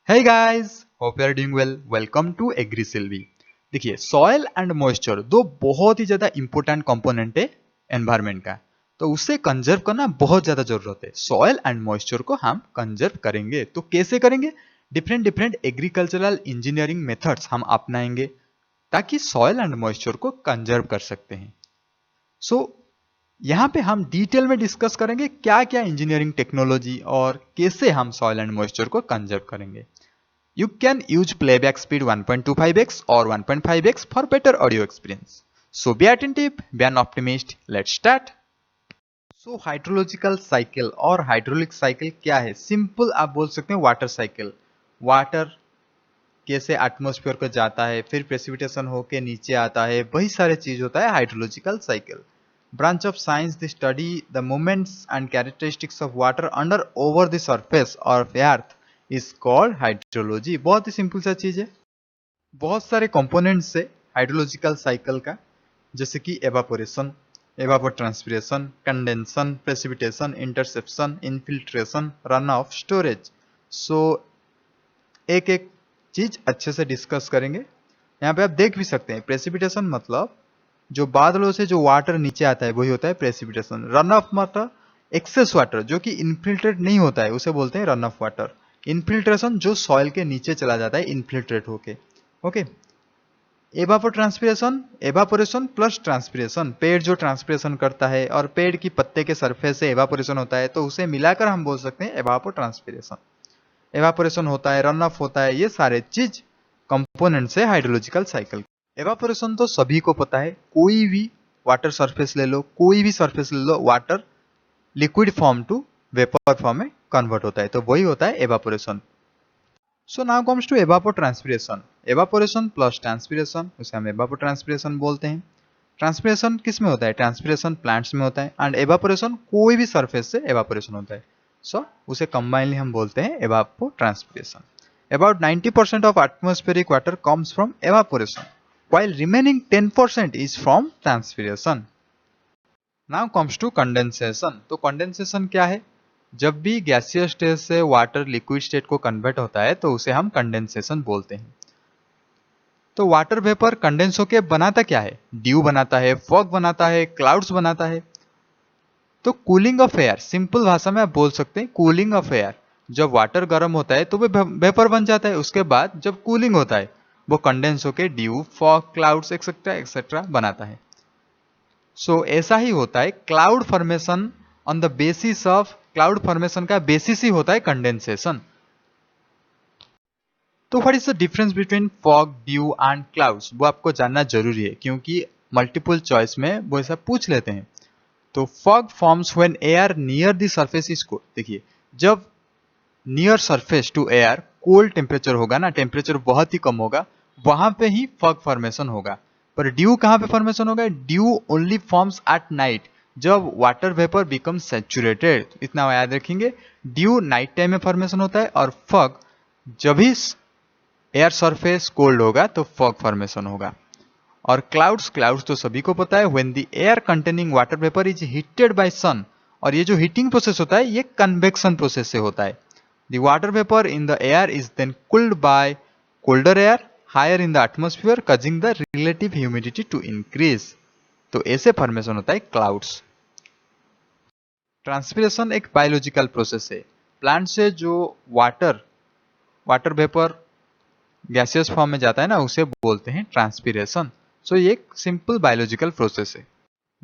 Hey guys, hope you are doing well. Welcome to AgriSilvi. देखिए soil and moisture दो बहुत ही ज्यादा important component है एनवायरमेंट का। तो उसे कंजर्व करना बहुत ज्यादा जरूरत है। सॉयल एंड मॉइस्चर को हम कंजर्व करेंगे तो कैसे करेंगे? Different different agricultural engineering methods हम अपनाएंगे ताकि सॉयल एंड मॉइस्चर को कंजर्व कर सकते हैं। सो यहाँ पे हम डिटेल में डिस्कस करेंगे क्या क्या इंजीनियरिंग टेक्नोलॉजी और कैसे हम सॉयल एंड मॉइस्चर को कंजर्व करेंगे। You can use playback speed 1.25x or 1.5x for better audio experience. So be attentive, be an optimist. Let's start. So hydrological cycle और हाइड्रोलिक साइकिल क्या है? Simple आप बोल सकते हैं वाटर साइकिल। वाटर कैसे एटमॉस्फेयर को जाता है, फिर प्रेसिपिटेशन होके नीचे आता है, वही सारे चीज होता है hydrological cycle. Branch of science the study the movements and characteristics of water under over the surface of earth is called hydrology. बहुत ही सिंपल सा चीज है। बहुत सारे कंपोनेंट्स है हाइड्रोलॉजिकल साइकिल का, जैसे कि evaporation, evapotranspiration, condensation, precipitation, interception, infiltration, run off, storage. So एक एक चीज अच्छे से डिस्कस करेंगे। यहाँ पे आप देख भी सकते हैं प्रेसिपिटेशन मतलब जो बादलों से जो वाटर नीचे आता है वही होता है प्रेसिपिटेशन। रन ऑफ मतलब एक्सेस वाटर जो कि इनफिल्ट्रेट नहीं होता है उसे बोलते हैं रन ऑफ वाटर। इनफिल्ट्रेशन जो सॉइल के नीचे चला जाता है इनफिल्ट्रेट होके। ओके। एवापोट्रांसपिरेशन, एवापोरेशन प्लस ट्रांसपिरेशन, पेड़ जो ट्रांसपिरेशन करता है और पेड़ की पत्ते के सरफेस से एवापोरेशन होता है तो उसे मिलाकर हम बोल सकते हैं एवापोट्रांसपिरेशन। एवापोरेशन होता है, रन ऑफ होता है, ये सारे चीज कंपोनेंट्स है हाइड्रोलॉजिकल साइकिल। एवापोरेशन तो सभी को पता है, कोई भी वाटर सरफेस ले लो, कोई भी सरफेस ले लो, water liquid form to vapour form में कन्वर्ट होता है, तो वही होता है evaporation. So now comes to evapotranspiration. Evaporation plus transpiration, उसे हम एवापोट्रांसपिरेशन बोलते हैं। ट्रांसपिरेशन किस में होता है? ट्रांसपिरेशन प्लांट्स में होता है एंड एवापोरेशन कोई भी सरफेस से एवापोरेशन होता है। सो उसे कंबाइनली हम बोलते हैं एवापोट्रांसपिरेशन। About 90% of atmospheric water comes from evaporation, while remaining 10% is from transpiration. Now comes to condensation. तो condensation क्या है? जब भी गैसियस स्टेट से वाटर लिक्विड स्टेट को कन्वर्ट होता है तो उसे हम कंडेंसेशन बोलते हैं। तो वाटर वेपर कंडेंस होके बनाता क्या है? ड्यू बनाता है, फॉग बनाता है, क्लाउड्स बनाता है। तो कूलिंग ऑफ एयर, सिंपल भाषा में आप बोल सकते हैं कूलिंग ऑफ एयर। जब वाटर गर्म होता है तो वो वेपर बन जाता है, उसके बाद जब कूलिंग होता है वो कंडेंस होके due, fog, clouds etcetera etcetera बनाता है। सो ऐसा ही होता है cloud formation. On the basis of cloud formation का बेसिस ही होता है कंडेंसेशन। तो what is the difference between fog, due and clouds, वो आपको जानना जरूरी है क्योंकि मल्टीपल चॉइस में वो ऐसा पूछ लेते हैं। तो fog forms when air near the surface is cold. देखिए जब near surface to air cold temperature होगा ना, टेम्परेचर बहुत ही कम होगा, वहां पे ही फॉग फॉर्मेशन होगा। पर ड्यू कहां पे फॉर्मेशन होगा? Due only forms at night, जब वाटर वेपर बिकम सैचुरेटेड। इतना याद रखेंगे, ड्यू नाइट टाइम में फॉर्मेशन होता है और फॉग जब भी एयर सरफेस कोल्ड होगा तो फॉग फॉर्मेशन होगा। और क्लाउड्स, क्लाउड्स तो सभी को पता है, when the air containing water vapour is heated by sun. और ये जो हीटिंग प्रोसेस होता है ये कन्वेक्शन प्रोसेस से होता है। The water vapor in the air is then cooled by colder air higher in the atmosphere, causing the relative humidity to increase. तो ऐसे फॉर्मेशन होता है क्लाउड्स। ट्रांसपिरेशन एक बायोलॉजिकल प्रोसेस है। प्लांट से जो वाटर वेपर गैसियस फॉर्म में जाता है ना, उसे बोलते हैं ट्रांसपिरेशन। सो ये एक सिंपल बायोलॉजिकल प्रोसेस है।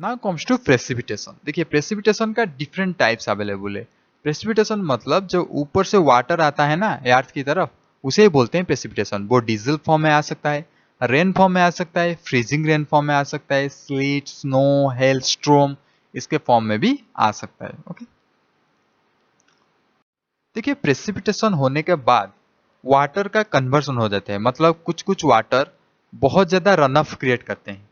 Now comes to precipitation. देखिए प्रेसिपिटेशन का डिफरेंट टाइप्स अवेलेबल है। प्रेसिपिटेशन मतलब जो ऊपर से वाटर आता है ना अर्थ की तरफ, उसे ही बोलते हैं प्रेसिपिटेशन। वो डीजल फॉर्म में आ सकता है, रेन फॉर्म में आ सकता है, फ्रीजिंग रेन फॉर्म में आ सकता है, स्लीट, स्नो, हेल स्ट्रोम इसके फॉर्म में भी आ सकता है। ओके। देखिए प्रेसिपिटेशन होने के बाद वाटर का कन्वर्सन हो जाता है, मतलब कुछ कुछ वाटर बहुत ज्यादा रन ऑफ क्रिएट करते हैं,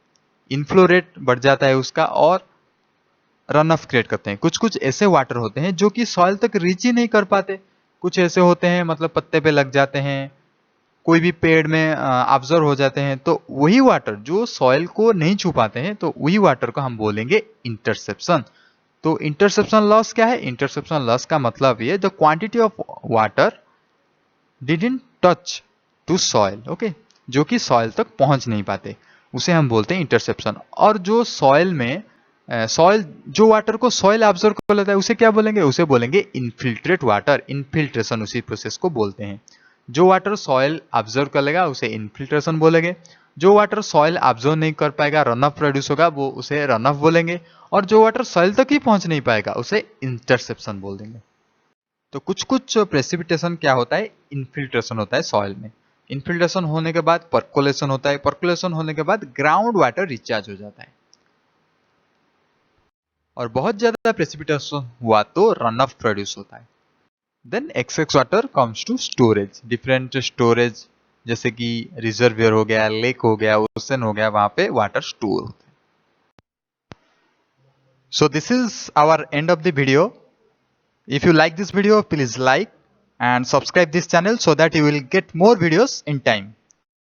इनफ्लो रेट बढ़ जाता है उसका और रन ऑफ क्रिएट करते हैं। कुछ कुछ ऐसे वाटर होते हैं जो कि सॉइल तक रीच ही नहीं कर पाते। कुछ ऐसे होते हैं मतलब पत्ते पे लग जाते हैं, कोई भी पेड़ में ऑब्जर्व हो जाते हैं, तो वही वाटर जो सॉइल को नहीं छू पाते हैं तो वही वाटर को हम बोलेंगे इंटरसेप्शन। तो इंटरसेप्शन लॉस क्या है? इंटरसेप्शन लॉस का मतलब ये the quantity of water didn't touch to soil, okay, जो कि सॉइल तक पहुंच नहीं पाते, उसे हम बोलते हैं इंटरसेप्शन। और जो सॉइल में सॉइल जो वाटर को सॉइल ऑब्जर्व कर लेता है उसे क्या बोलेंगे, उसे बोलेंगे इनफिल्ट्रेट वाटर, इनफिल्ट्रेशन उसी प्रोसेस को बोलते हैं। जो वाटर सॉइल ऑब्जर्व कर लेगा उसे इनफिल्ट्रेशन बोलेंगे, जो वाटर सॉइल ऑब्जर्व नहीं कर पाएगा, रन ऑफ प्रोड्यूस होगा, वो उसे रन ऑफ बोलेंगे, और जो वाटर सॉइल तक ही पहुंच नहीं पाएगा उसे इंटरसेप्शन बोल देंगे। तो कुछ कुछ प्रेसिपिटेशन क्या होता है, इनफिल्ट्रेशन होता है सॉइल में। इनफिल्ट्रेशन होने के बाद पर्कुलेशन होता है, पर्कुलेशन होने के बाद ग्राउंड वाटर रिचार्ज हो जाता है, और बहुत ज्यादा प्रेसिपिटेशन हुआ तो रन ऑफ प्रोड्यूस होता है। Then excess water comes to storage, different storage, जैसे कि रिजर्वियर हो गया, लेक हो गया, ओशन हो गया, वहां पे वाटर स्टोर होता है। So this is our end of the video. If you like this video, please like and subscribe this channel so that you will get more videos in time.